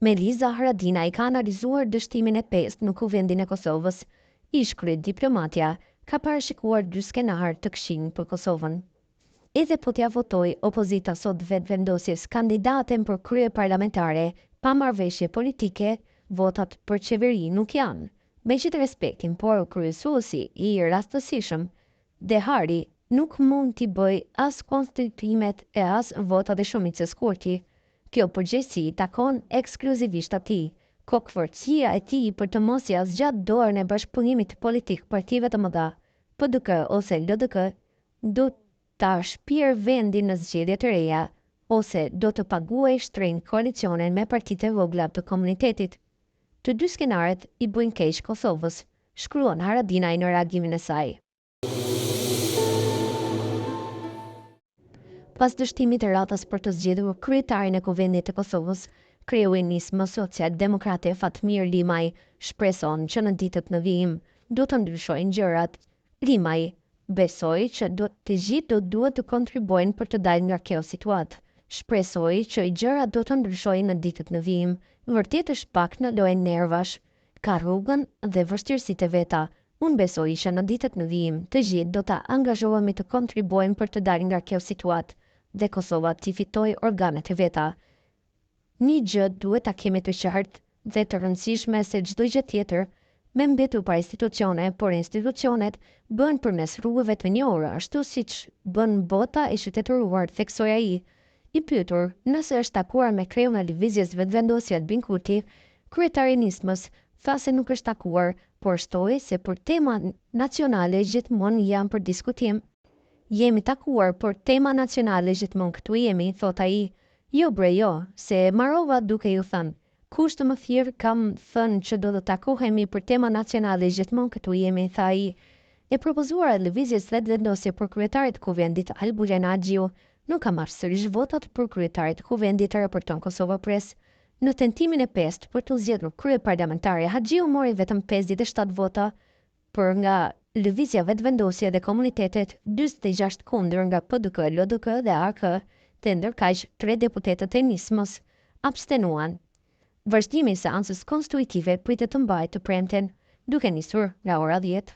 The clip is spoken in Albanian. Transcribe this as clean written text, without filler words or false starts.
Meliza Haradinaj ka analizuar dështimin e 5 në Kuvendin e Kosovës. Ish diplomatja ka parashikuar 2 skenar të këqij për Kosovën. Edhe po t'ja votoj opozita sot vetëvendosjes kandidaten për krye parlamentare pa marrëveshje politike, votat për qeveri nuk janë. Me gjithë respektin, por kryesuesi i rastësishëm, Dehari nuk mund t'i bëj as konstituimet e as votat e shumicës kurti. Kjo përgjegjësi takon ekskluzivisht atij. Kokforcia e tij për të mos ia zgjat dorën e bashkëpunimit politik partive të mëdha, PDK ose LDK, do ta shpirë vendin në zgjedhje të reja, ose do të paguaj shtrenjtë koalicionin me partitë e vogla të komunitetit. Të dy skenaret i bëjnë keq Kosovës, shkruan Haradinaj në reagimin e saj. Pas dështimit të ratës për të zgjedhur kryetarin e Kuvendit të Kosovës, kryeministri social-demokrate Fatmir Limaj shpreson që në ditët në vijim do të ndryshojnë gjërat. Limaj besoi që të gjithë duhet të kontribuojnë për të dalë nga kjo situatë. Shpresoi që gjërat do të ndryshojnë në ditët në vijim. Vërtet është pak në lojën nervash, ka rrugën dhe vështirësitë e veta. Unë besoj që në ditët në vijim të gjithë do të angazhohemi të kontribuojnë për të dalë nga kjo situatë dhe Kosova t'i fitoj organet e veta. Një gjë duhet ta kemi të qartë dhe të rëndësishme se çdo gjë tjetër me mbetur pa institucione, por institucionet bën përmes rrugëve të njohura, ashtu siç bën bota e shtetoruar, theksoi ai. I pyetur nëse është takuar me kreun e lëvizjes vetëvendosje Albin Kurti, kryetari i Nismës tha se nuk është takuar, por shtoi se për tema nacionale gjithmonë janë për diskutim. Jemi takuar, por tema nacionale gjithmonë këtu jemi, thot ai. Jo bre jo, se marrova duke ju thënë. Kush të më thirr kam thënë që do të takohemi për tema nacionale gjithmonë këtu jemi, tha ai. E propozuara e lëvizjes vetëvendosje për kryetarit të Kuvendit Albulen Axhiu nuk ka marrë sërish votat për kryetarit të Kuvendit, raporton Kosova Press. Në tentimin e 5 për të zgjedhur krye parlamentare, Axhiu mori vetëm 57 vota, për nga lëvizja vetëvendosje dhe komunitetet 46 kundër nga PDK, LDK dhe AK, të ndërkaq 3 deputetët e Nismës abstenuan. Vazhdimi i seancës konstitutive pritet të mbajë të premten, duke nisur nga ora 10.